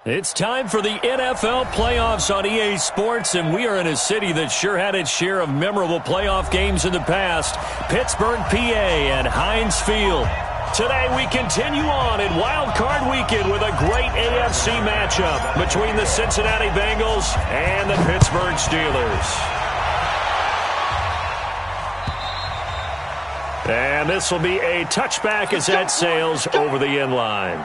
It's time for the NFL playoffs on EA Sports, and we are in a city that sure had its share of memorable playoff games in the past, Pittsburgh, PA, at Heinz Field. Today we continue on in Wild Card Weekend with a great AFC matchup between the Cincinnati Bengals and the Pittsburgh Steelers. And this will be a touchback as that sails over the end line.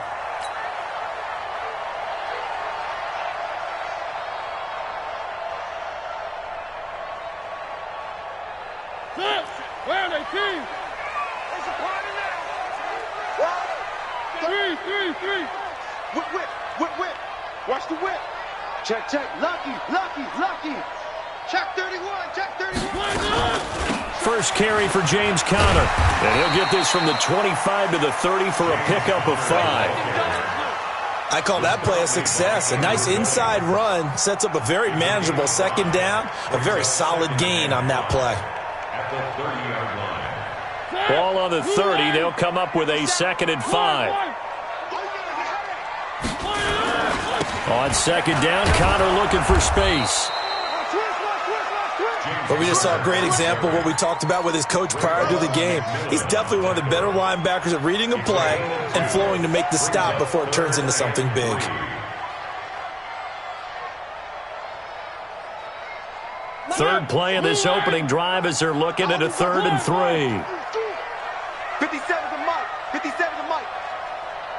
Whip. Watch the whip. Check. Lucky. Check 31. First carry for James Conner. And he'll get this from the 25 to the 30 for a pickup of 5. I call that play a success. A nice inside run sets up a very manageable second down. A very solid gain on that play. Ball on the 30. They'll come up with a 2nd and 5. On 2nd down, Conner looking for space. But we just saw a great example of what we talked about with his coach prior to the game. He's definitely one of the better linebackers at reading a play and flowing to make the stop before it turns into something big. Third play of this opening drive as they're looking at a 3rd and 3. 57 to Mike.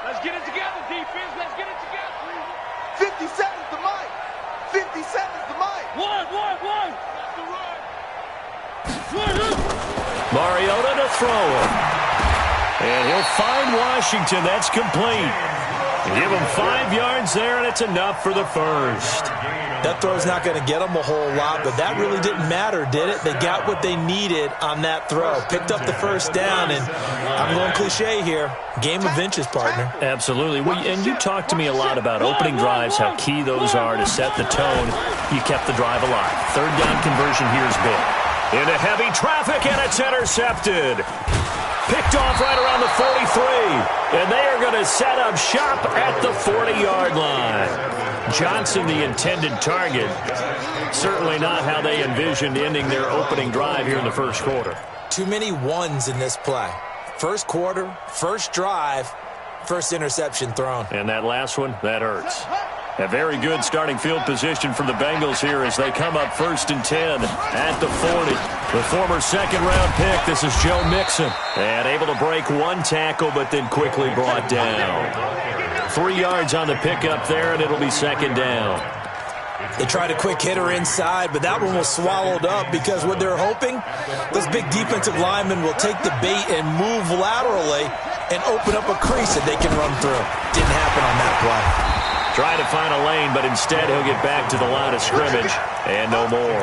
Let's get it together, defense. Let's get it together. 57 to Mike. 57 to Mike. One. Mariota to throw him. And he'll find Washington. That's complete. Give him 5 yards there, and it's enough for the first. That throw's not going to get them a whole lot, but that really didn't matter, did it? They got what they needed on that throw. Picked up the first down, and I'm going cliche here. Game of inches, partner. Absolutely. And you talked to me a lot about opening drives, how key those are to set the tone. You kept the drive alive. 3rd down conversion here is big. Into heavy traffic, and it's intercepted. Picked off right around the 43. And they are going to set up shop at the 40-yard line. Johnson, the intended target. Certainly not how they envisioned ending their opening drive here in the first quarter. Too many ones in this play. First quarter, first drive, first interception thrown. And that last one, that hurts. A very good starting field position for the Bengals here as they come up 1st and 10 at the 40. The former 2nd-round pick, this is Joe Mixon. And able to break 1 tackle, but then quickly brought down. 3 yards on the pickup there, and it'll be 2nd down. They tried a quick hitter inside, but that one was swallowed up because what they're hoping, those big defensive linemen will take the bait and move laterally and open up a crease that they can run through. Didn't happen on that play. Trying to find a lane, but instead he'll get back to the line of scrimmage, and no more.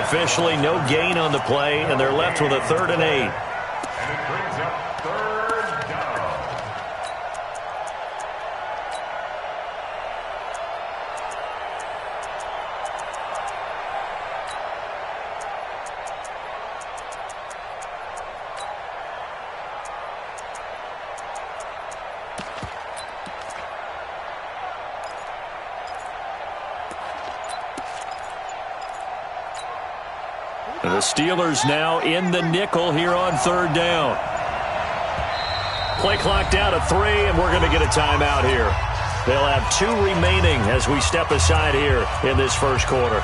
Officially, no gain on the play, and they're left with a 3rd and 8. The Steelers now in the nickel here on 3rd down. Play clock down to 3, and we're going to get a timeout here. They'll have 2 remaining as we step aside here in this first quarter.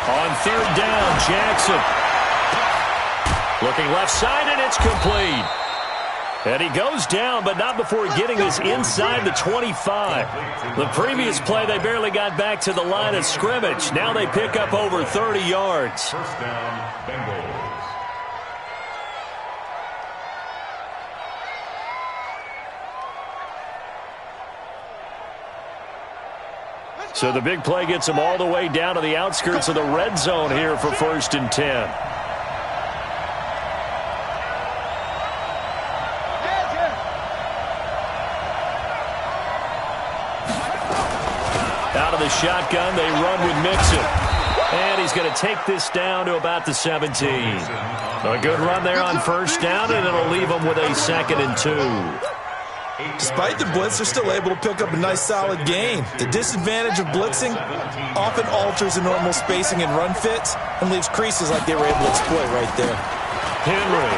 On 3rd down, Jackson. Looking left side, and it's complete. And he goes down, but not before getting this inside the 25. The previous play, they barely got back to the line of scrimmage. Now they pick up over 30 yards. First down, Bengals. So the big play gets them all the way down to the outskirts of the red zone here for 1st and 10. the shotgun. They run with Mixon. And he's going to take this down to about the 17. A good run there on first down, and it'll leave them with a 2nd and 2. Despite the blitz, they're still able to pick up a nice, solid gain. The disadvantage of blitzing often alters the normal spacing and run fits and leaves creases like they were able to exploit right there. Henry.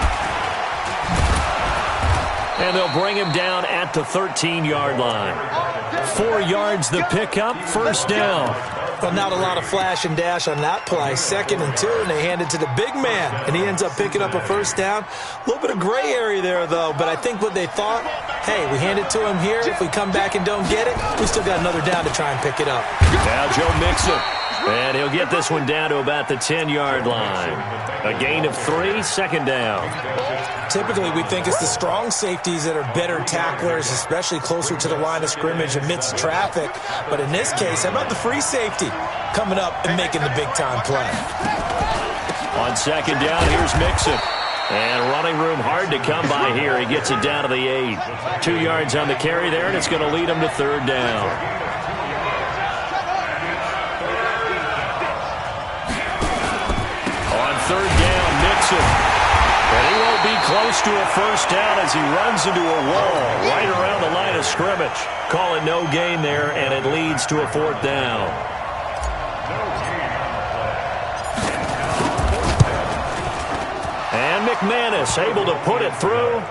And they'll bring him down at the 13-yard line. 4 yards the pickup, first down. Well, not a lot of flash and dash on that play. 2nd and 2, and they hand it to the big man, and he ends up picking up a first down. A little bit of gray area there, though, but I think what they thought, hey, we hand it to him here. If we come back and don't get it, we still got another down to try and pick it up. Now Joe Mixon, and he'll get this one down to about the 10-yard line. A gain of 3, 2nd down. Typically, we think it's the strong safeties that are better tacklers, especially closer to the line of scrimmage amidst traffic. But in this case, how about the free safety coming up and making the big-time play? On 2nd down, here's Mixon. And running room hard to come by here. He gets it down to the 8. 2 yards on the carry there, and it's going to lead him to 3rd down. On 3rd down, Mixon. And he won't be close to a first down as he runs into a wall right around the line of scrimmage. Call it no gain there, and it leads to a 4th down. And McManus able to put it through.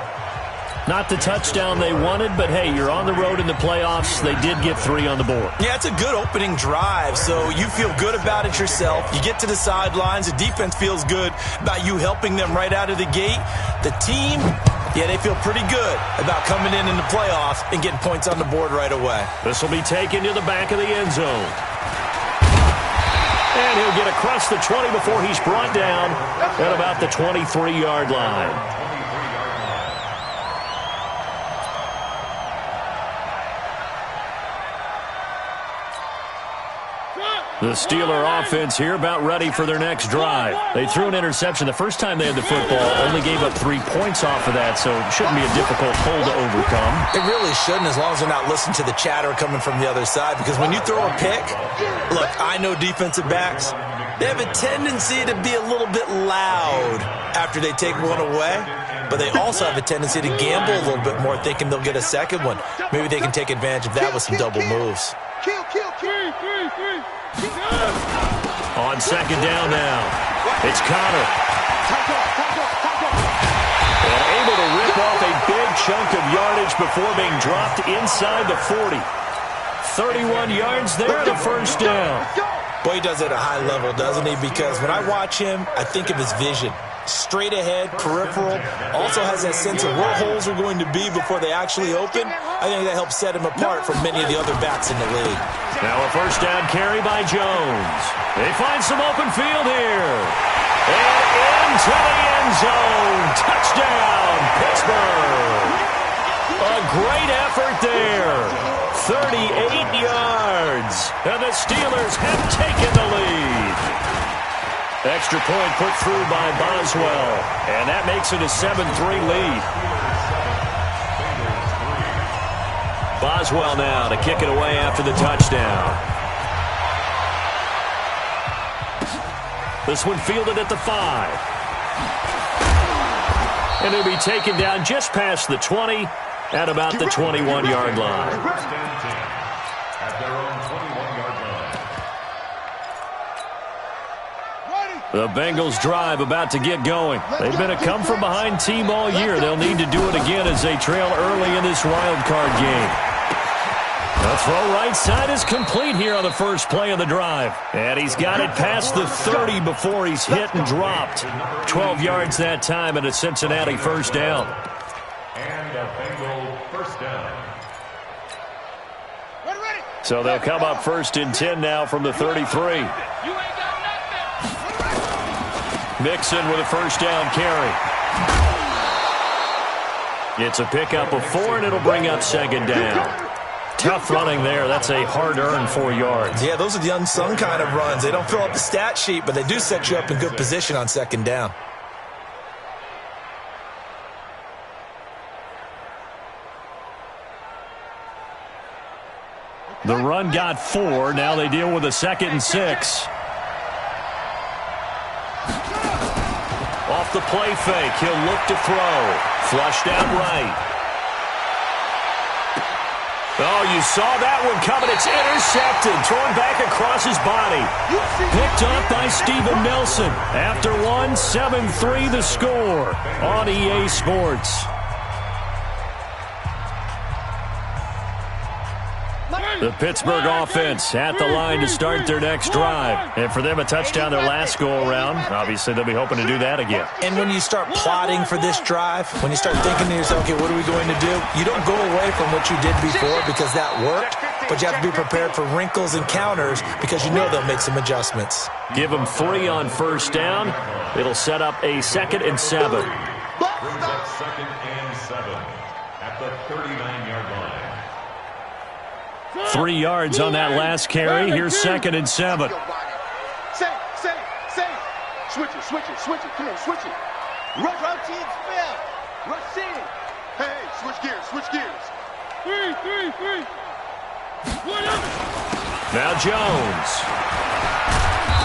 Not the touchdown they wanted, but hey, you're on the road in the playoffs. They did get 3 on the board. Yeah, it's a good opening drive, so you feel good about it yourself. You get to the sidelines. The defense feels good about you helping them right out of the gate. The team, yeah, they feel pretty good about coming in the playoffs and getting points on the board right away. This will be taken to the back of the end zone. And he'll get across the 20 before he's brought down at about the 23-yard line. The Steeler offense here about ready for their next drive. They threw an interception the first time they had the football, only gave up 3 points off of that, so it shouldn't be a difficult hole to overcome. It really shouldn't, as long as they're not listening to the chatter coming from the other side, because when you throw a pick, look, I know defensive backs, they have a tendency to be a little bit loud after they take one away, but they also have a tendency to gamble a little bit more, thinking they'll get a second one. Maybe they can take advantage of that with some double moves. Kill. On 2nd down now, it's Connor. And able to rip off a big chunk of yardage before being dropped inside the 40. 31 yards there and a first down. Boy, he does it at a high level, doesn't he? Because when I watch him, I think of his vision. Straight ahead, peripheral, also has that sense of where holes are going to be before they actually open. I think that helps set him apart from many of the other backs in the league. Now a first down carry by Jones. They find some open field here. And into the end zone. Touchdown, Pittsburgh. A great effort there. 38 yards. And the Steelers have taken the lead. Extra point put through by Boswell. And that makes it a 7-3 lead. Boswell now to kick it away after the touchdown. This one fielded at the 5. And it'll be taken down just past the 20 at about the 21-yard line. The Bengals drive about to get going. They've been a come-from-behind team all year. They'll need to do it again as they trail early in this wild card game. The throw right side is complete here on the first play of the drive. And he's got it past the 30 before he's hit and dropped. 12 yards that time and a Cincinnati first down. And a Bengal first down. So they'll come up 1st and 10 now from the 33. Mixon with a first down carry. It's a pickup of 4, and it'll bring up 2nd down. Tough running there. That's a hard-earned 4 yards. Yeah, those are the unsung kind of runs. They don't fill up the stat sheet, but they do set you up in good position on 2nd down. The run got 4. Now they deal with a 2nd and 6. Off the play fake. He'll look to throw. Flushed out right. Oh, you saw that one coming. It's intercepted. Thrown back across his body. Picked up by Steven Nelson. After 7-3 the score on EA Sports. The Pittsburgh offense at the line to start their next drive. And for them, a touchdown their last go-around. Obviously, they'll be hoping to do that again. And when you start plotting for this drive, when you start thinking to yourself, okay, what are we going to do? You don't go away from what you did before because that worked, but you have to be prepared for wrinkles and counters because you know they'll make some adjustments. Give them 3 on first down. It'll set up a 2nd and 7. Brings up 2nd and 7 at the 39-yard line. 3 yards on that last carry. Here's 2nd and 7. Same. Switch it. Come on, switch it. Rush out to its spell. Rush in. Hey, switch gears. 3. Now Jones.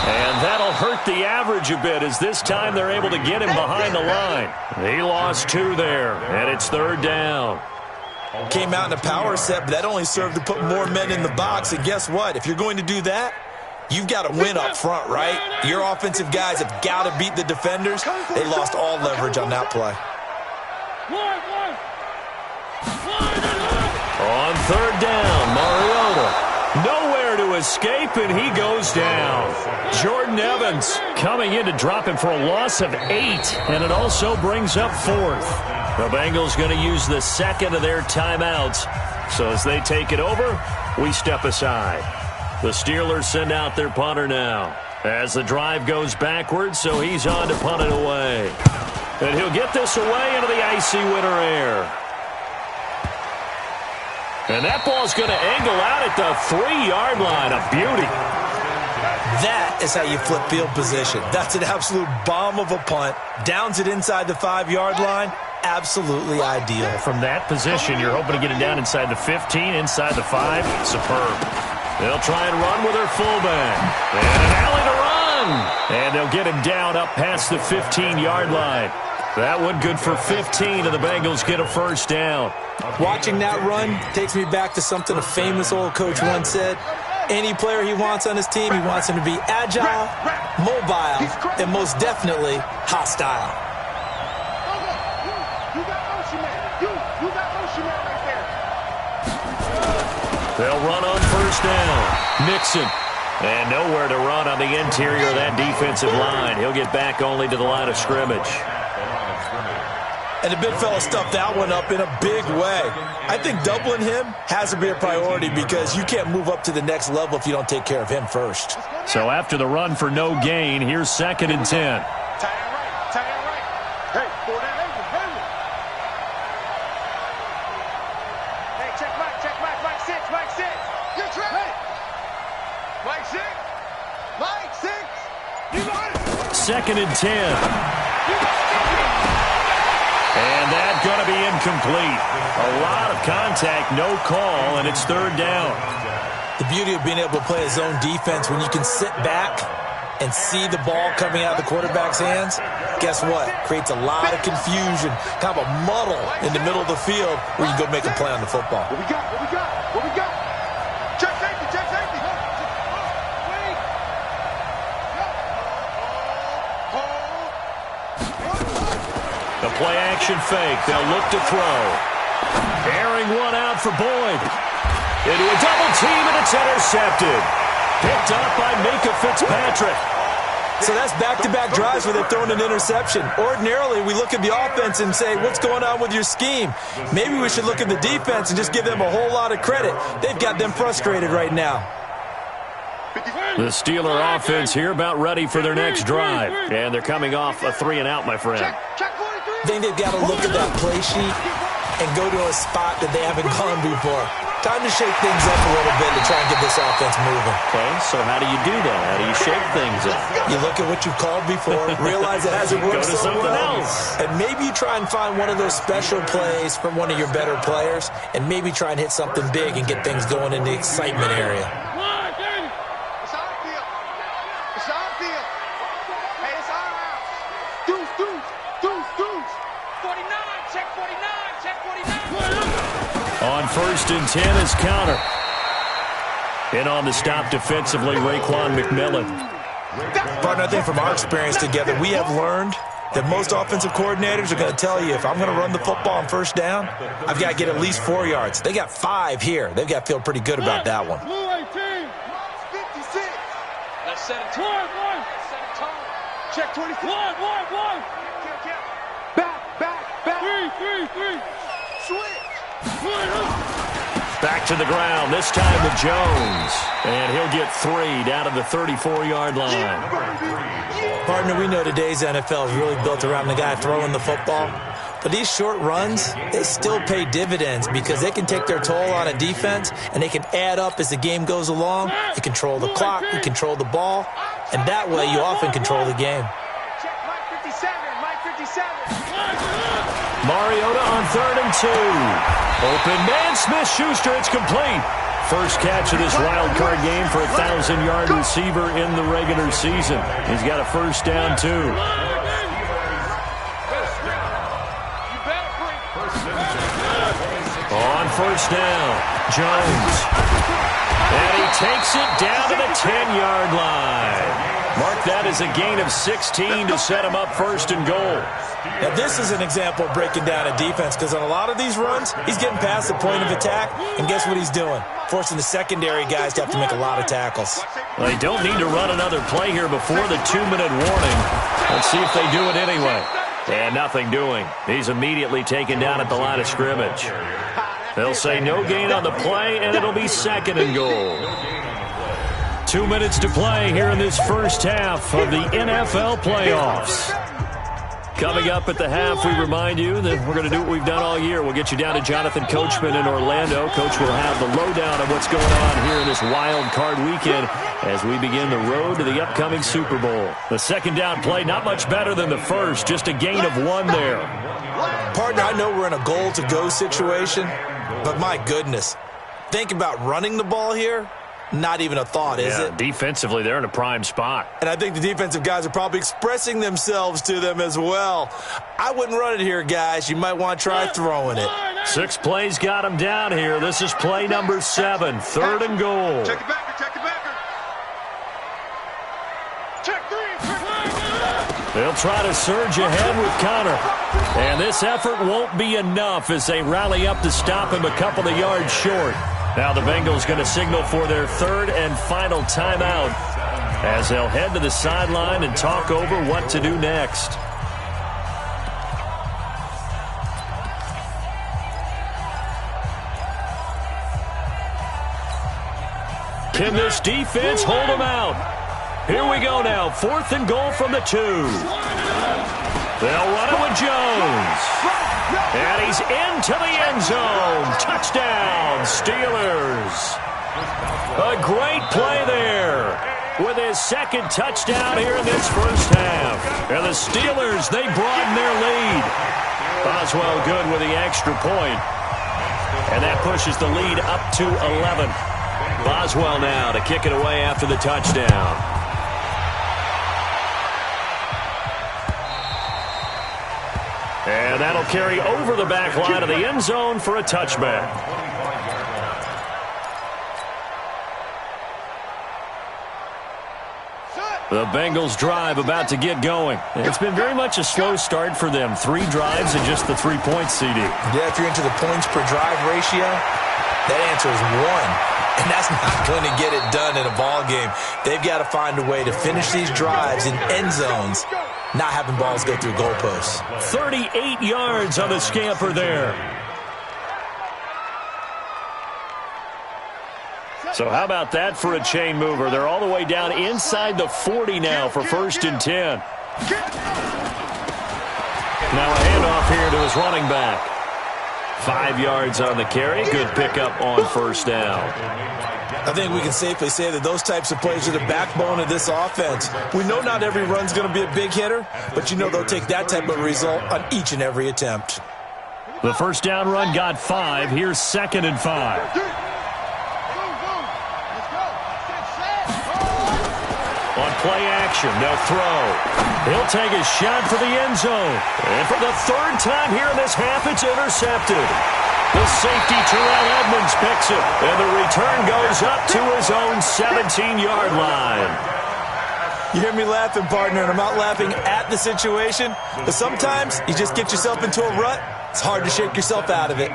And that'll hurt the average a bit as this time they're able to get him behind the line. He lost 2 there, and it's 3rd down. Came out in a power set, but that only served to put more men in the box. And guess what? If you're going to do that, you've got to win up front, right? Your offensive guys have got to beat the defenders. They lost all leverage on that play. On 3rd down, Mariota. Nowhere to escape, and he goes down. Jordan Evans coming in to drop him for a loss of 8, and it also brings up 4th. The Bengals going to use the 2nd of their timeouts. So as they take it over, we step aside. The Steelers send out their punter now. As the drive goes backwards, so he's on to punt it away. And he'll get this away into the icy winter air. And that ball's going to angle out at the 3-yard line. A beauty. That is how you flip field position. That's an absolute bomb of a punt. Downs it inside the 5-yard line. Absolutely ideal. From that position, you're hoping to get it down inside the 15, inside the 5. Superb. They'll try and run with their fullback. And an alley to run. And they'll get him down up past the 15-yard line. That one good for 15, and the Bengals get a 1st down. Watching that run takes me back to something a famous old coach once said. Any player he wants on his team, he wants him to be agile, mobile, and most definitely hostile. You got motion man. You got motion man right there. They'll run on 1st down. Mixon. And nowhere to run on the interior of that defensive line. He'll get back only to the line of scrimmage. And the big fella stuffed that one up in a big way. I think doubling him has to be a priority because you can't move up to the next level if you don't take care of him first. So after the run for no gain, here's 2nd and 10. Tie it right. Hey, for that angle. Hey, check Mike 6. Get trapped. Hey. Mike 6. You got it. 2nd and 10. And that's going to be incomplete. A lot of contact, no call, and it's 3rd down. The beauty of being able to play a zone defense when you can sit back and see the ball coming out of the quarterback's hands, guess what? Creates a lot of confusion, kind of a muddle in the middle of the field where you go make a play on the football. What we got? Check safety. The play-action fake. They'll look to throw. Airing one out for Boyd. Into a double team, and it's intercepted. Picked up by Minkah Fitzpatrick. So that's back-to-back drives where they've thrown an interception. Ordinarily, we look at the offense and say, what's going on with your scheme? Maybe we should look at the defense and just give them a whole lot of credit. They've got them frustrated right now. The Steeler offense here about ready for their next drive. And they're coming off a 3-and-out, my friend. I think they've got to look at that play sheet and go to a spot that they haven't gone before. Time to shake things up a little bit to try and get this offense moving. Okay, so how do you do that? How do you shake things up? You look at what you've called before, realize it hasn't worked Go to so something well, else. and maybe you try and find one of those special plays from one of your better players, and maybe try and hit something big and get things going in the excitement area. It's our field. It's our field. Hey, it's our house. Deuce, deuce, deuce, deuce. 49, check 49, check 49. On 1st and 10 is Counter. In on the stop defensively, Raekwon McMillan. Partner, I think from our experience together, we have learned that most offensive coordinators are going to tell you, if I'm going to run the football on 1st down, I've got to get at least 4 yards. They got 5 here. They've got to feel pretty good about that one. 56. Let's set a tone. Let's set a tone. Check 24. Back. 3. Switch. Back to the ground, this time with Jones. And he'll get 3 down to the 34-yard line. Partner, we know today's NFL is really built around the guy throwing the football. But these short runs, they still pay dividends because they can take their toll on a defense and they can add up as the game goes along. You control the clock, you control the ball, and that way you often control the game. Check Mike 57. Mariota on 3rd and 2. Open man, Smith-Schuster, it's complete. First catch of this wild card game for a 1,000-yard receiver in the regular season. He's got a 1st down, too. On 1st down, Jones. And he takes it down to the 10-yard line. Mark that as a gain of 16 to set him up 1st and goal. Now, this is an example of breaking down a defense because on a lot of these runs, he's getting past the point of attack, and guess what he's doing? Forcing the secondary guys to have to make a lot of tackles. Well, they don't need to run another play here before the 2-minute warning. Let's see if they do it anyway. And nothing doing. He's immediately taken down at the line of scrimmage. They'll say no gain on the play, and it'll be 2nd and goal. 2 minutes to play here in this first half of the NFL playoffs. Coming up at the half, we remind you that we're going to do what we've done all year. We'll get you down to Jonathan Coachman in Orlando. Coach will have the lowdown of what's going on here in this wild card weekend as we begin the road to the upcoming Super Bowl. The 2nd down play, not much better than the first, just a gain of 1 there. Partner, I know we're in a goal-to-go situation, but my goodness, think about running the ball here. Not even a thought, is it? Defensively, they're in a prime spot. And I think the defensive guys are probably expressing themselves to them as well. I wouldn't run it here, guys. You might want to try throwing it. 6 plays got him down here. This is play number 7, 3rd and goal. Check it backer. Check 3. They'll try to surge ahead with Connor. And this effort won't be enough as they rally up to stop him a couple of yards short. Now the Bengals going to signal for their 3rd and final timeout as they'll head to the sideline and talk over what to do next. Can this defense hold them out? Here we go now. 4th and goal from the 2. They'll run it with Jones. And he's into the end zone. Touchdown, Steelers. A great play there with his 2nd touchdown here in this first half. And the Steelers, they broaden their lead. Boswell good with the extra point. And that pushes the lead up to 11. Boswell now to kick it away after the touchdown. And that'll carry over the back line of the end zone for a touchback. The Bengals drive about to get going. It's been very much a slow start for them. 3 drives and just the 3-point CD. Yeah, if you're into the points per drive ratio, that answer is 1. And that's not going to get it done in a ball game. They've got to find a way to finish these drives in end zones, not having balls go through goalposts. 38 yards on the scamper there. So how about that for a chain mover? They're all the way down inside the 40 now for 1st and 10. Now a handoff here to his running back. 5 yards on the carry. Good pickup on first down. I think we can safely say that those types of plays are the backbone of this offense. We know not every run's going to be a big hitter, but you know they'll take that type of result on each and every attempt. The first down run got 5. Here's 2nd and 5. On play action, they'll throw. He'll take a shot for the end zone. And for the 3rd time here in this half, it's intercepted. The safety, Terrell Edmonds, picks it. And the return goes up to his own 17-yard line. You hear me laughing, partner, and I'm not laughing at the situation. But sometimes you just get yourself into a rut. It's hard to shake yourself out of it.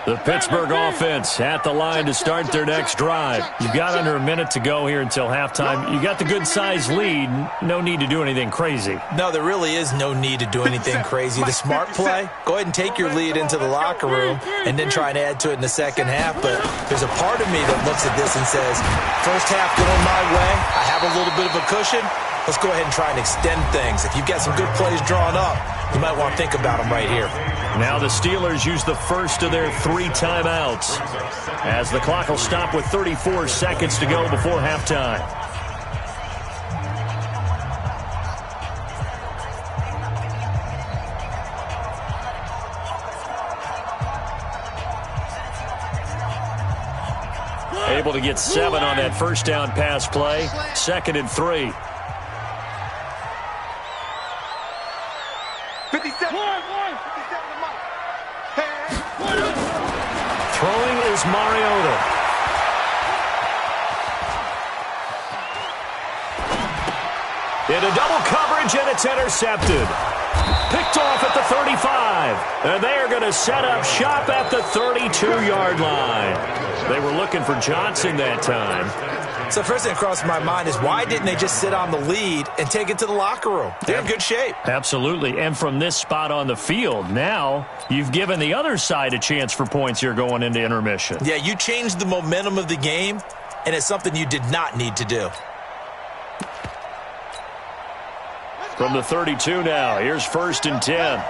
The Pittsburgh offense at the line to start their next drive. You've got under a minute to go here until halftime. You got the good-sized lead. No need to do anything crazy. No, there really is no need to do anything crazy. The smart play, go ahead and take your lead into the locker room and then try and add to it in the second half. But there's a part of me that looks at this and says, first half going my way. I have a little bit of a cushion. Let's go ahead and try and extend things. If you've got some good plays drawn up, you might want to think about them right here. Now the Steelers use the first of their 3 timeouts as the clock will stop with 34 seconds to go before halftime. Able to get 7 on that first down pass play. 2nd and 3. 57. Throwing is Mariota. Into double coverage, and it's intercepted. Picked off at the 35. And they are going to set up shop at the 32-yard line. They were looking for Johnson that time. So first thing that crossed my mind is why didn't they just sit on the lead and take it to the locker room? They're in good shape. Absolutely. And from this spot on the field, now you've given the other side a chance for points here going into intermission. Yeah, you changed the momentum of the game, and it's something you did not need to do. From the 32 now, here's 1st and 10.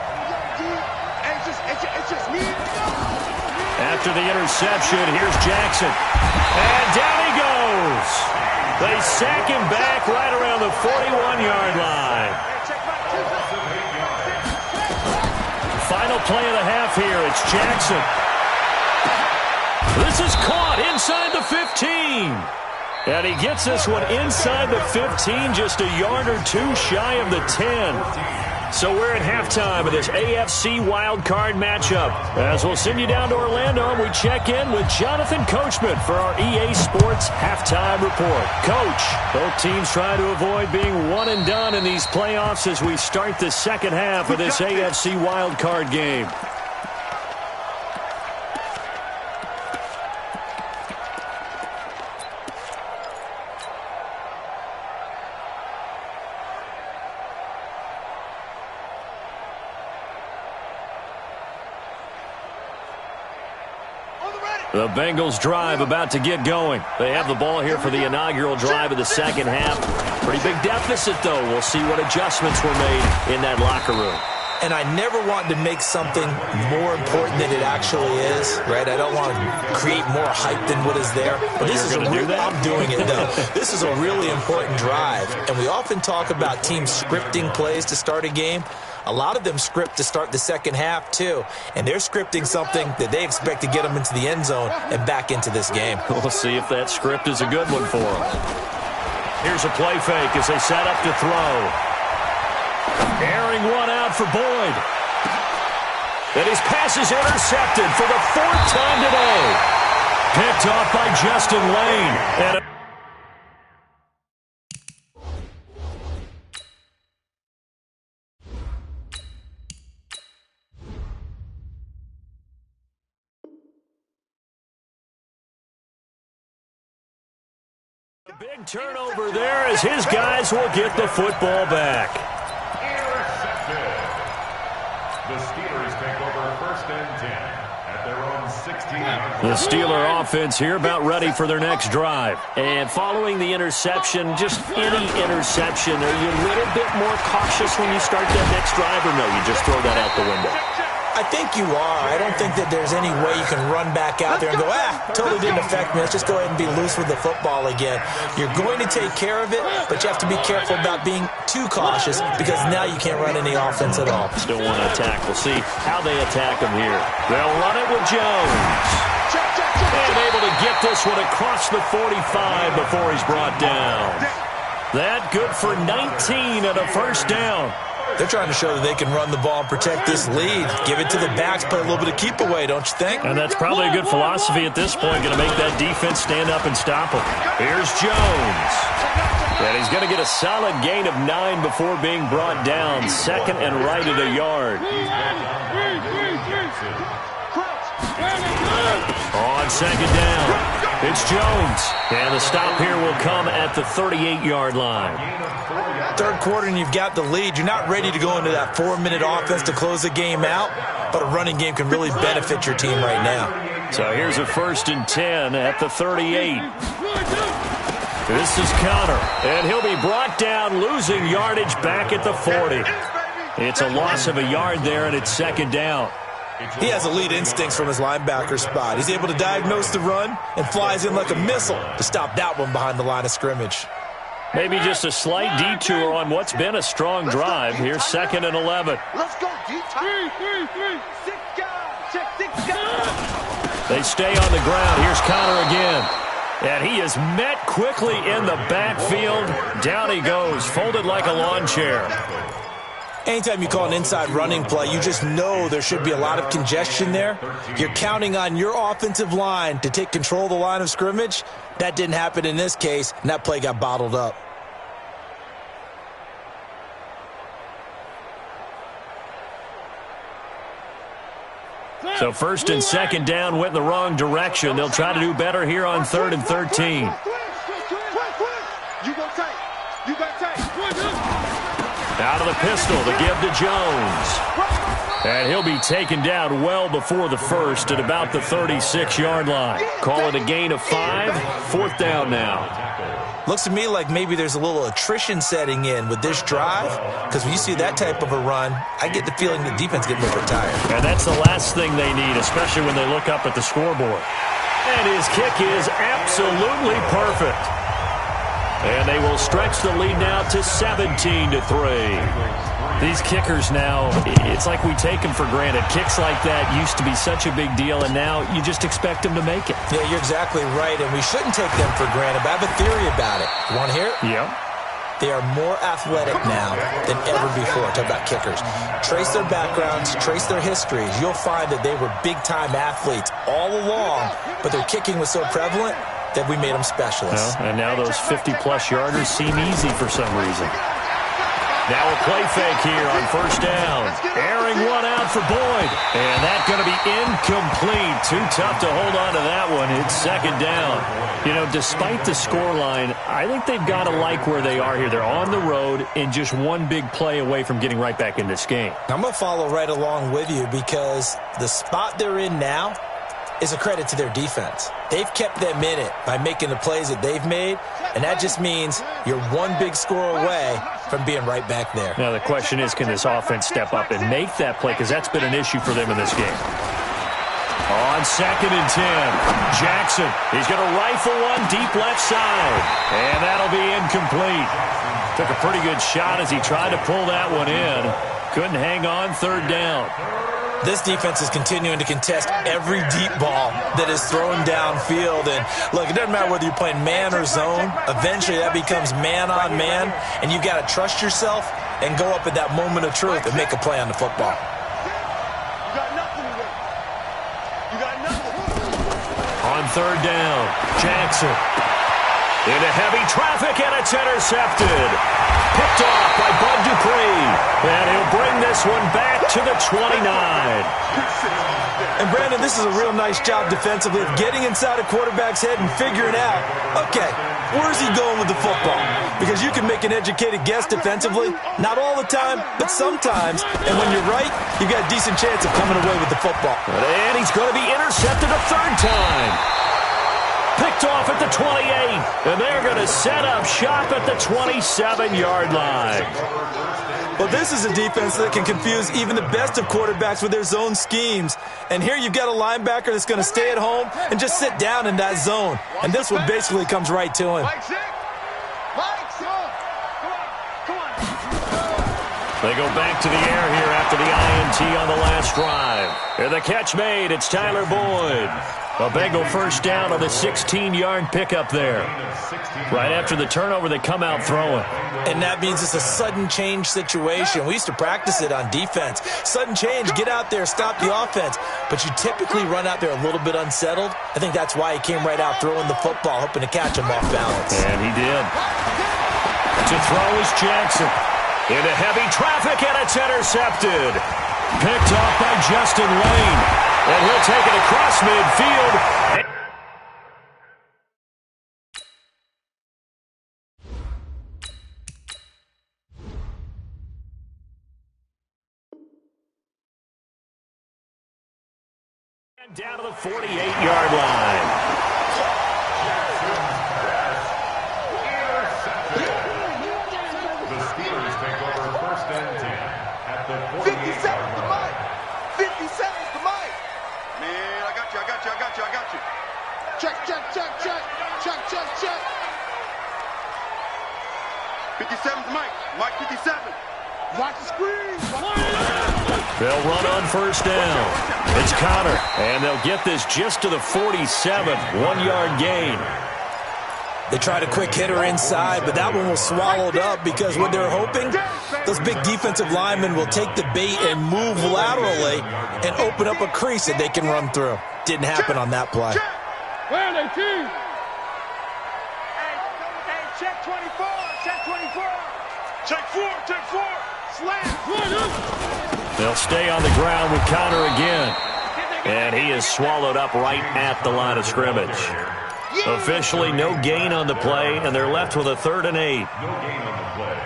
After the interception, here's Jackson. And down he goes. They sack him back right around the 41-yard line. Final play of the half here. It's Jackson. This is caught inside the 15. And he gets this one inside the 15, just a yard or 2 shy of the 10. So we're at halftime of this AFC wildcard matchup. As we'll send you down to Orlando, and we check in with Jonathan Coachman for our EA Sports Halftime Report. Coach, both teams try to avoid being one and done in these playoffs as we start the second half of this AFC wildcard game. The Bengals drive about to get going. They have the ball here for the inaugural drive of the second half. Pretty big deficit, though. We'll see what adjustments were made in that locker room. And I never want to make something more important than it actually is, right? I don't want to create more hype than what is there. But this is I'm doing it, though. This is a really important drive. And we often talk about teams scripting plays to start a game. A lot of them script to start the second half, too. And they're scripting something that they expect to get them into the end zone and back into this game. We'll see if that script is a good one for them. Here's a play fake as they set up to throw. Airing one out for Boyd. And his pass is intercepted for the 4th time today. Picked off by Justin Lane. And big turnover there as his guys will get the football back. Intercepted. The Steelers take over 1st and 10 at at their own 16-yard line. The Steeler offense here about ready for their next drive. And following the interception, just any interception, are you a little bit more cautious when you start that next drive, or no, you just throw that out the window? I think you are. I don't think that there's any way you can run back out there and go, totally didn't affect me. Let's just go ahead and be loose with the football again. You're going to take care of it, but you have to be careful about being too cautious because now you can't run any offense at all. Still want to attack. We'll see how they attack him here. They'll run it with Jones. And able to get this one across the 45 before he's brought down. That good for 19 and a first down. They're trying to show that they can run the ball and protect this lead. Give it to the backs, play a little bit of keep away, don't you think? And that's probably a good philosophy at this point, going to make that defense stand up and stop him. Here's Jones. And he's going to get a solid gain of 9 before being brought down. Second and right at a yard. On second down, it's Jones. And the stop here will come at the 38-yard line. Third quarter and you've got the lead. You're not ready to go into that 4-minute offense to close the game out, but a running game can really benefit your team right now. So here's a 1st and 10 at the 38. This is Conner, and he'll be brought down, losing yardage back at the 40. It's a loss of a yard there, and it's second down. He has elite instincts from his linebacker spot. He's able to diagnose the run and flies in like a missile to stop that one behind the line of scrimmage. Maybe just a slight detour on what's been a strong drive. Here's 2nd and 11. Let's go, D-Time. 6 guys. Check 6 guys. They stay on the ground. Here's Conner again. And he is met quickly in the backfield. Down he goes, folded like a lawn chair. Anytime you call an inside running play, you just know there should be a lot of congestion there. You're counting on your offensive line to take control of the line of scrimmage. That didn't happen in this case, and that play got bottled up. So 1st and 2nd down went in the wrong direction. They'll try to do better here on 3rd and 13. You go tight. You got tight. Out of the pistol to give to Jones. And he'll be taken down well before the first at about the 36-yard line. Call it a gain of 5. 4th down now. Looks to me like maybe there's a little attrition setting in with this drive, because when you see that type of a run, I get the feeling the defense getting a little tired. And that's the last thing they need, especially when they look up at the scoreboard. And his kick is absolutely perfect. And they will stretch the lead now to 17-3. These kickers now, it's like we take them for granted. Kicks like that used to be such a big deal, and now you just expect them to make it. Yeah, you're exactly right, and we shouldn't take them for granted, but I have a theory about it. You want to hear it? Yeah. They are more athletic now than ever before. Talk about kickers. Trace their backgrounds, trace their histories. You'll find that they were big-time athletes all along, but their kicking was so prevalent that we made them specialists. Well, and now those 50-plus yarders seem easy for some reason. Now a play fake here on 1st down. Airing one out for Boyd. And that's going to be incomplete. Too tough to hold on to that one. It's 2nd down. You know, despite the scoreline, I think they've got to like where they are here. They're on the road and just one big play away from getting right back in this game. I'm going to follow right along with you because the spot they're in now is a credit to their defense. They've kept them in it by making the plays that they've made, and that just means you're one big score away from being right back there. Now the question is, can this offense step up and make that play? Because that's been an issue for them in this game. On 2nd and 10, Jackson. He's going to rifle one deep left side, and that'll be incomplete. Took a pretty good shot as he tried to pull that one in. Couldn't hang on. 3rd down. This defense is continuing to contest every deep ball that is thrown downfield. And, look, it doesn't matter whether you're playing man or zone. Eventually that becomes man-on-man, and you've got to trust yourself and go up at that moment of truth and make a play on the football. You got nothing to win. You got nothing. On 3rd down, Jackson. Into heavy traffic, and it's intercepted. Picked off by Bud Dupree. And he'll bring this one back to the 29. And Brandon, this is a real nice job defensively of getting inside a quarterback's head and figuring out, okay, where's he going with the football? Because you can make an educated guess defensively, not all the time, but sometimes. And when you're right, you've got a decent chance of coming away with the football. And he's going to be intercepted a third time. Picked off at the 28, and they're going to set up shop at the 27-yard line. Well, this is a defense that can confuse even the best of quarterbacks with their zone schemes. And here you've got a linebacker that's going to stay at home and just sit down in that zone. And this one basically comes right to him. They go back to the air here after the INT on the last drive. And the catch made. It's Tyler Boyd. A Bengal first down on the 16-yard pickup there. Right after the turnover, they come out throwing. And that means it's a sudden change situation. We used to practice it on defense. Sudden change, get out there, stop the offense. But you typically run out there a little bit unsettled. I think that's why he came right out throwing the football, hoping to catch him off balance. And he did. To throw is Jackson. Into heavy traffic, and it's intercepted. Picked off by Justin Lane. And he'll take it across midfield. And down to the 48-yard line. The Steelers take over first and 10 at the 48-yard line. 50 seconds to Mike. Man, I got you. Check. 57 to Mike. Mike 57. Watch the screen. They'll run on first down. It's Connor, and they'll get this just to the 47, 1-yard gain. They tried a quick hitter inside, but that one was swallowed up because what they're hoping, those big defensive linemen will take the bait and move laterally and open up a crease that they can run through. Didn't happen on that play. Where are they, team? Hey, check 24. Check 4. Slam. They'll stay on the ground with Connor again. And he is swallowed up right at the line of scrimmage. Officially no gain on the play, and they're left with a 3rd and 8. No gain on the play.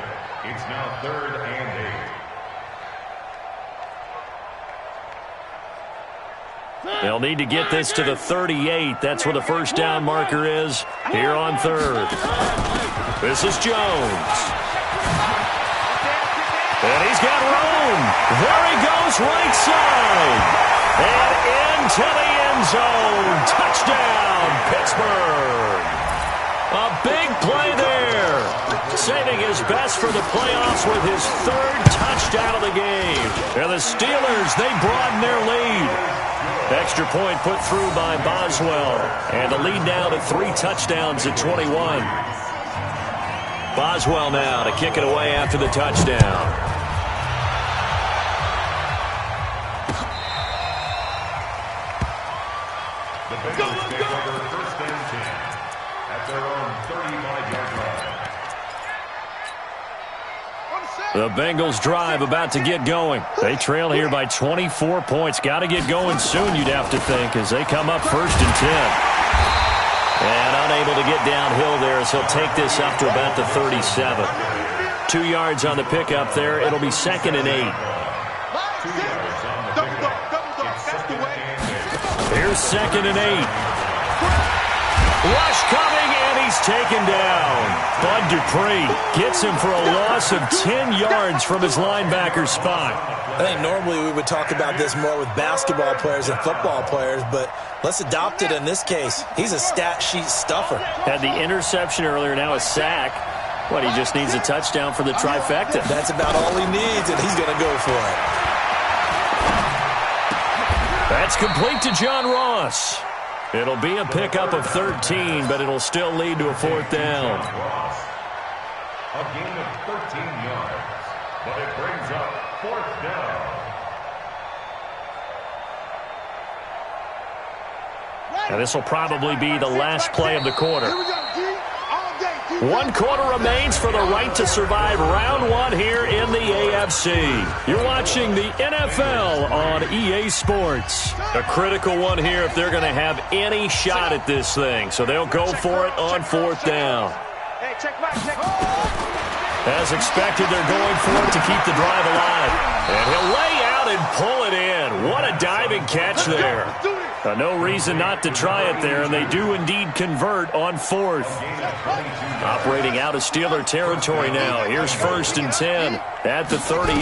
It's now 3rd and 8. They'll need to get this to the 38. That's where the first down marker is here on 3rd. This is Jones. And he's got room. There he goes right side. And into the end zone. Touchdown, Pittsburgh. A big play there. Saving his best for the playoffs with his 3rd touchdown of the game. And the Steelers, they broaden their lead. Extra point put through by Boswell. And the lead now to 3 touchdowns at 21. Boswell now to kick it away after the touchdown. The Bengals take over first and 10 at their own 35-yard line. The Bengals drive about to get going. They trail here by 24 points. Got to get going soon, you'd have to think, as they come up first and 10. And unable to get downhill there as he'll take this up to about the 37. 2 yards on the pickup there. It'll be 2nd and 8. 2 yards on the pickup. Here's 2nd and 8. Rush coming, and he's taken down. Bud Dupree gets him for a loss of 10 yards from his linebacker spot. I think normally we would talk about this more with basketball players and football players, but let's adopt it in this case. He's a stat sheet stuffer. Had the interception earlier, now a sack. What, he just needs a touchdown for the trifecta. That's about all he needs, and he's going to go for it. That's complete to John Ross. It'll be a pickup of 13, but it'll still lead to a 4th down. A gain of 13 yards, but it brings up 4th down. Now this will probably be the last play of the quarter. Here we go, D. All day, D. 1 quarter remains for the right to survive round 1 here in the AFC. You're watching the NFL on EA Sports. A critical one here if they're going to have any shot at this thing. So they'll go for it on 4th down. As expected, they're going for it to keep the drive alive. And he'll lay out and pull it in. What a diving catch there. No reason not to try it there, and they do indeed convert on 4th. Operating out of Steeler territory now. Here's 1st and 10 at the 38.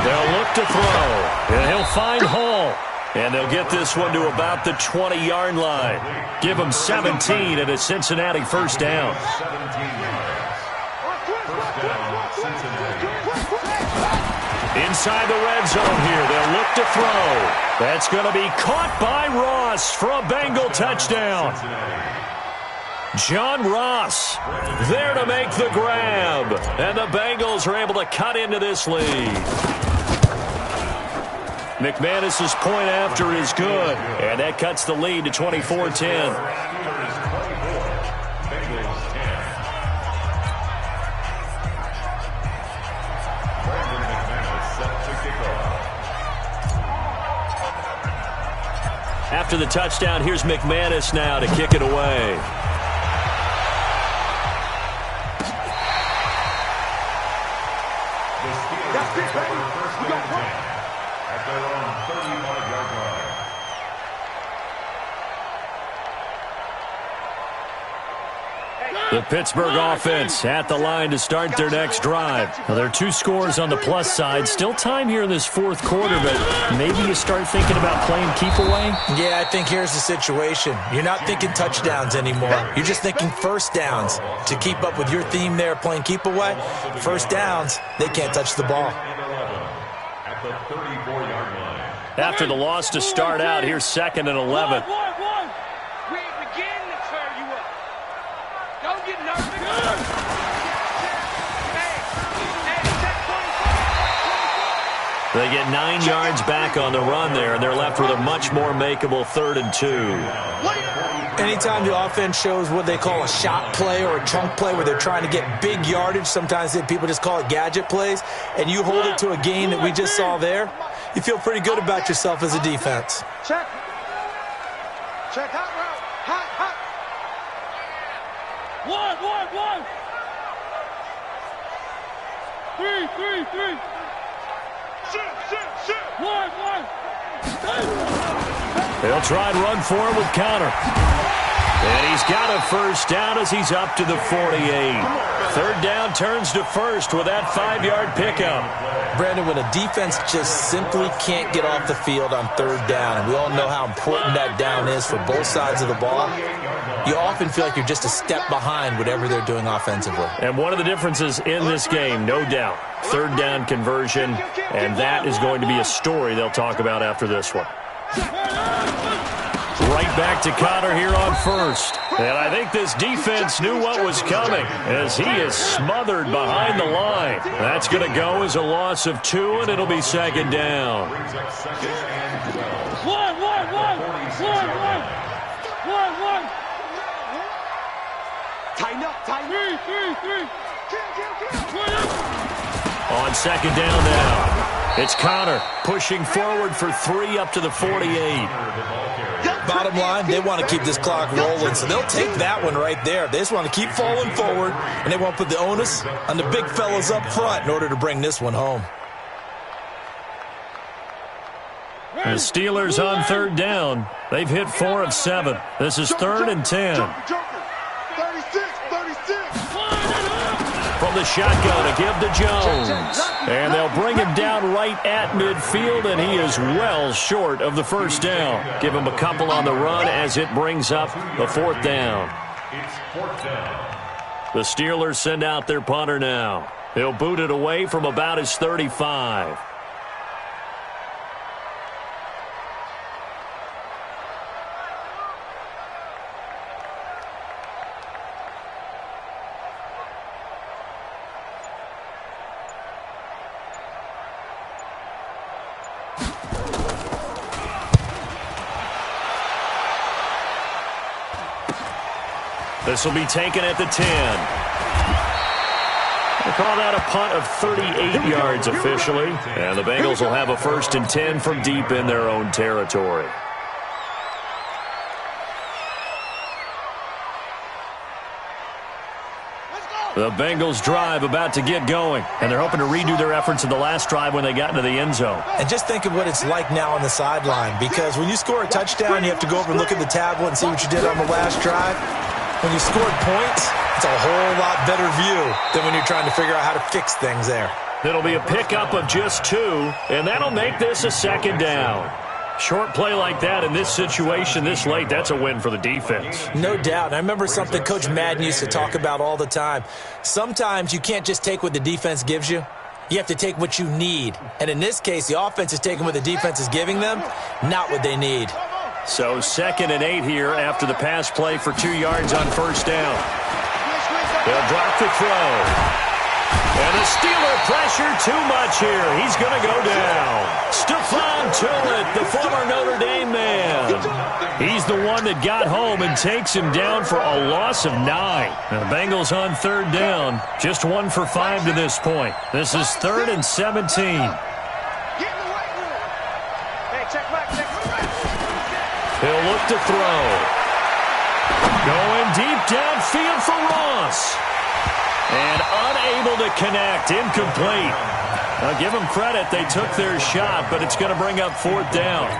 They'll look to throw, and he'll find Hall. And they'll get this one to about the 20-yard line. Give them 17 at a Cincinnati 1st down. Inside the red zone here, they'll look to throw. That's going to be caught by Ross for a Bengal touchdown. John Ross there to make the grab. And the Bengals are able to cut into this lead. McManus's point after is good. And that cuts the lead to 24-10. After the touchdown, here's McManus now to kick it away. At their own 35-yard line. The Pittsburgh offense at the line to start their next drive. Now, there are 2 scores on the plus side. Still time here in this 4th quarter, but maybe you start thinking about playing keep away? Yeah, I think here's the situation. You're not thinking touchdowns anymore. You're just thinking 1st downs. To keep up with your theme there, playing keep away, 1st downs, they can't touch the ball. At the 34-yard line. After the loss to start out, here's 2nd and 11. We ain't beginning to turn you up. Don't get nervous. They get 9 yards back on the run there, and they're left with a much more makeable 3rd and 2. Anytime the offense shows what they call a shot play or a chunk play where they're trying to get big yardage, sometimes people just call it gadget plays, and you hold it to a gain that we just saw there, you feel pretty good about yourself as a defense. Check. Check hot route. Hot. One. 3. Shit. One. They'll try and run for him with Conner. And he's got a 1st down as he's up to the 48. 3rd down turns to 1st with that 5-yard pickup. Brandon, when a defense just simply can't get off the field on 3rd down, and we all know how important that down is for both sides of the ball, you often feel like you're just a step behind whatever they're doing offensively. And one of the differences in this game, no doubt, 3rd down conversion, and that is going to be a story they'll talk about after this one. Right back to Conner here on 1st. And I think this defense knew what was coming as he is smothered behind the line. That's going to go as a loss of 2, and it'll be 2nd down. One. Tighten up. 3. On 2nd down now. It's Conner pushing forward for 3 up to the 48. Bottom line, they want to keep this clock rolling, so they'll take that one right there. They just want to keep falling forward, and they won't put the onus on the big fellas up front in order to bring this one home. The Steelers on 3rd down. They've hit 4 of 7. This is 3rd and 10. 36. From the shotgun to give to Jones. And they'll bring him down right at midfield, and he is well short of the 1st down. Give him a couple on the run as it brings up the 4th down. It's 4th down. The Steelers send out their punter now. He'll boot it away from about his 35. This will be taken at the 10. They call that a punt of 38 yards officially. And the Bengals will have a 1st and 10 from deep in their own territory. The Bengals drive about to get going, and they're hoping to redo their efforts in the last drive when they got into the end zone. And just think of what it's like now on the sideline, because when you score a touchdown, you have to go over and look at the tablet and see what you did on the last drive. When you scored points, it's a whole lot better view than when you're trying to figure out how to fix things there. It'll be a pickup of just 2, and that'll make this a 2nd down. Short play like that in this situation this late, that's a win for the defense. No doubt. I remember something Coach Madden used to talk about all the time. Sometimes you can't just take what the defense gives you. You have to take what you need. And in this case, the offense is taking what the defense is giving them, not what they need. So 2nd and 8 here after the pass play for 2 yards on 1st down. They'll drop the throw. And the Steeler pressure too much here. He's going to go down. Stephon Tuitt, the former Notre Dame man. He's the one that got home and takes him down for a loss of 9. Now, the Bengals on 3rd down. Just 1 for 5 to this point. This is 3rd and 17. He'll look to throw. Going deep downfield for Ross. And unable to connect. Incomplete. I'll give them credit. They took their shot, but it's going to bring up 4th down.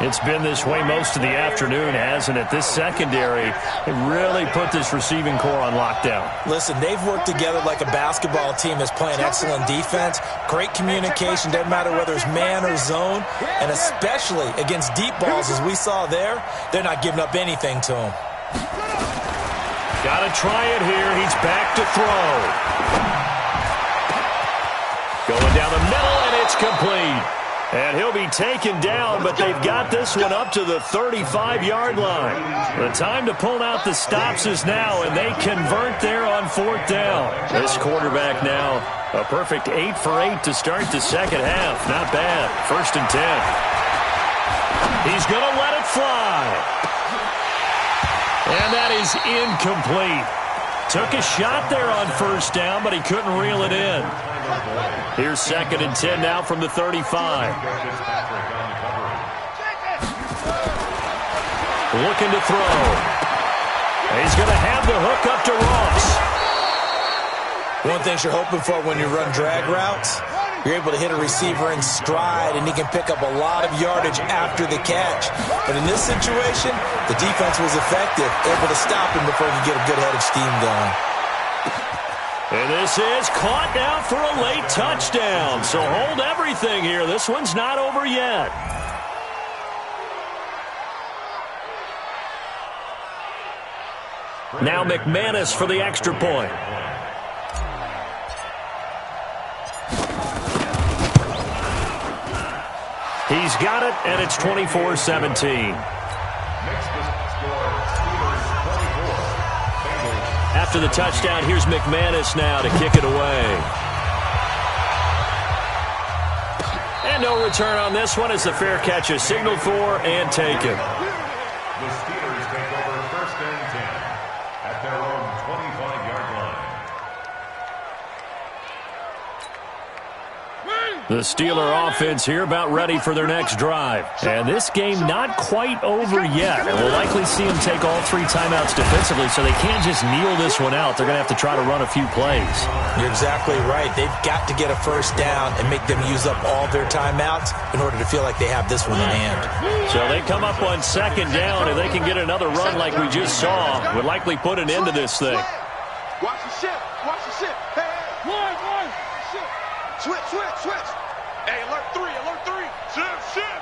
It's been this way most of the afternoon, hasn't it? This secondary, it really put this receiving core on lockdown. Listen, they've worked together like a basketball team that's playing excellent defense. Great communication, doesn't matter whether it's man or zone. And especially against deep balls, as we saw there, they're not giving up anything to them. Got to try it here. He's back to throw. Going down the middle, and it's complete. And he'll be taken down, but they've got this one up to the 35-yard line. The time to pull out the stops is now, and they convert there on 4th down. This quarterback now, a perfect 8 for 8 to start the second half. Not bad. 1st and 10. He's going to let it fly. And that is incomplete. Took a shot there on 1st down, but he couldn't reel it in. Here's 2nd and 10 now from the 35. Looking to throw. He's going to have the hook up to Ross. One thing you're hoping for when you run drag routes, you're able to hit a receiver in stride, and he can pick up a lot of yardage after the catch. But in this situation, the defense was effective, able to stop him before he could get a good head of steam going. And this is caught now for a late touchdown. So hold everything here. This one's not over yet. Now McManus for the extra point. He's got it, and it's 24-17. After the touchdown, here's McManus now to kick it away. And no return on this one as the fair catch is signaled for and taken. The Steelers take over 1st and 10 at their own 25-yard line. The Steeler offense here about ready for their next drive. And this game not quite over yet. And we'll likely see them take all 3 timeouts defensively, so they can't just kneel this one out. They're going to have to try to run a few plays. You're exactly right. They've got to get a 1st down and make them use up all their timeouts in order to feel like they have this one in hand. So they come up on 2nd down. If they can get another run like we just saw, would likely put an end to this thing. Watch the ship. Watch the ship. Hey, one. Ship. Switch. Hey, alert 3. Ship.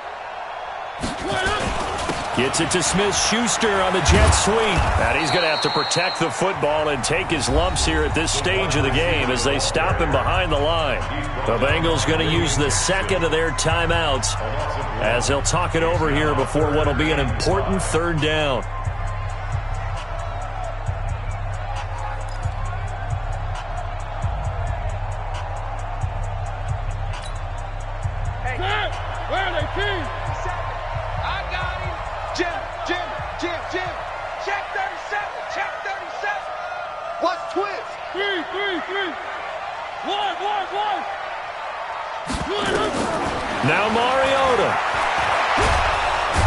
Gets it to Smith-Schuster on the jet sweep. And he's going to have to protect the football and take his lumps here at this stage of the game as they stop him behind the line. The Bengals going to use the 2nd of their timeouts as they'll talk it over here before what will be an important 3rd down. Where are they, King? I got him. Jim. Check 37. Now Mariota.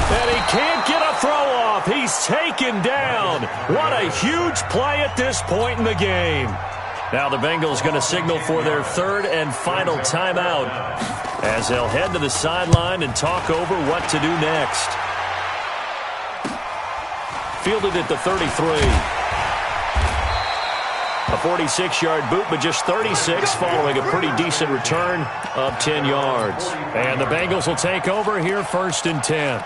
And he can't get a throw off. He's taken down. What a huge play at this point in the game. Now the Bengals going to signal for their third and final timeout as they'll head to the sideline and talk over what to do next. Fielded at the 33. A 46-yard boot, but just 36 following a pretty decent return of 10 yards. And the Bengals will take over here, 1st and 10.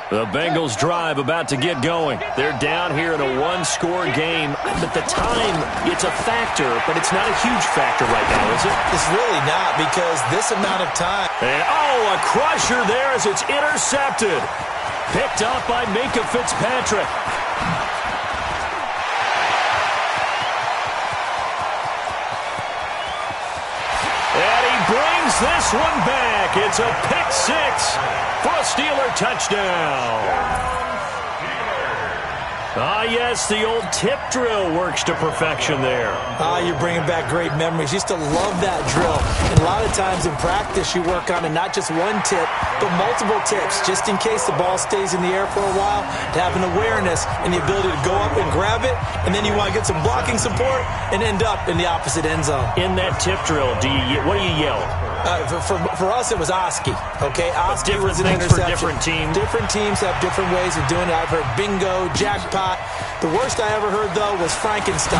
The Bengals drive about to get going. They're down here in a one-score game. But the time, it's a factor, but it's not a huge factor right now, is it? It's really not, because this amount of time. And, oh, a crusher there as it's intercepted. Picked up by Minkah Fitzpatrick. And he brings this one back. It's a pick six for a Steeler touchdown. Ah, yes, the old tip drill works to perfection there. You're bringing back great memories. Used to love that drill. And a lot of times in practice, you work on it, not just one tip, but multiple tips, just in case the ball stays in the air for a while, to have an awareness and the ability to go up and grab it, and then you want to get some blocking support and end up in the opposite end zone. In that tip drill, what do you yell? For us, it was Oski. Okay, Oski was an interception. For different teams. Different teams have different ways of doing it. I've heard bingo, jackpot. The worst I ever heard, though, was Frankenstein.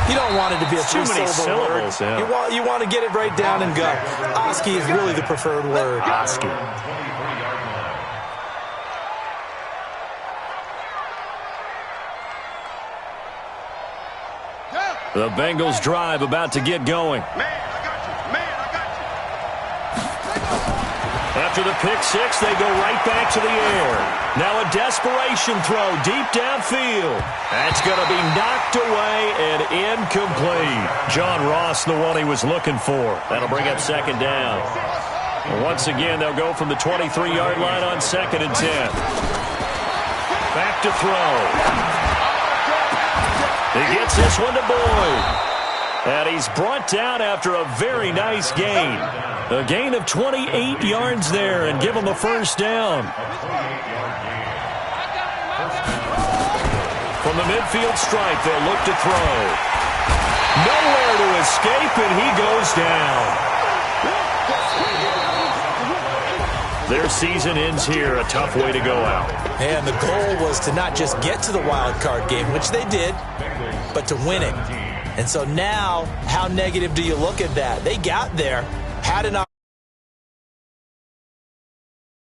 You don't want it to be a three-syllable word. Yeah. You want to get it right down and go. Oski is really the preferred word. Oski. The Bengals drive about to get going. After the pick six, they go right back to the air. Now a desperation throw deep downfield. That's going to be knocked away and incomplete. John Ross, the one he was looking for. That'll bring up 2nd down. And once again, they'll go from the 23-yard line on 2nd and 10. Back to throw. He gets this one to Boyd. And he's brought down after a very nice gain. A gain of 28 yards there and give him a 1st down. From the midfield stripe, they'll look to throw. Nowhere to escape, and he goes down. Their season ends here. A tough way to go out. And the goal was to not just get to the wild card game, which they did, but to win it. And so now, how negative do you look at that? They got there, had an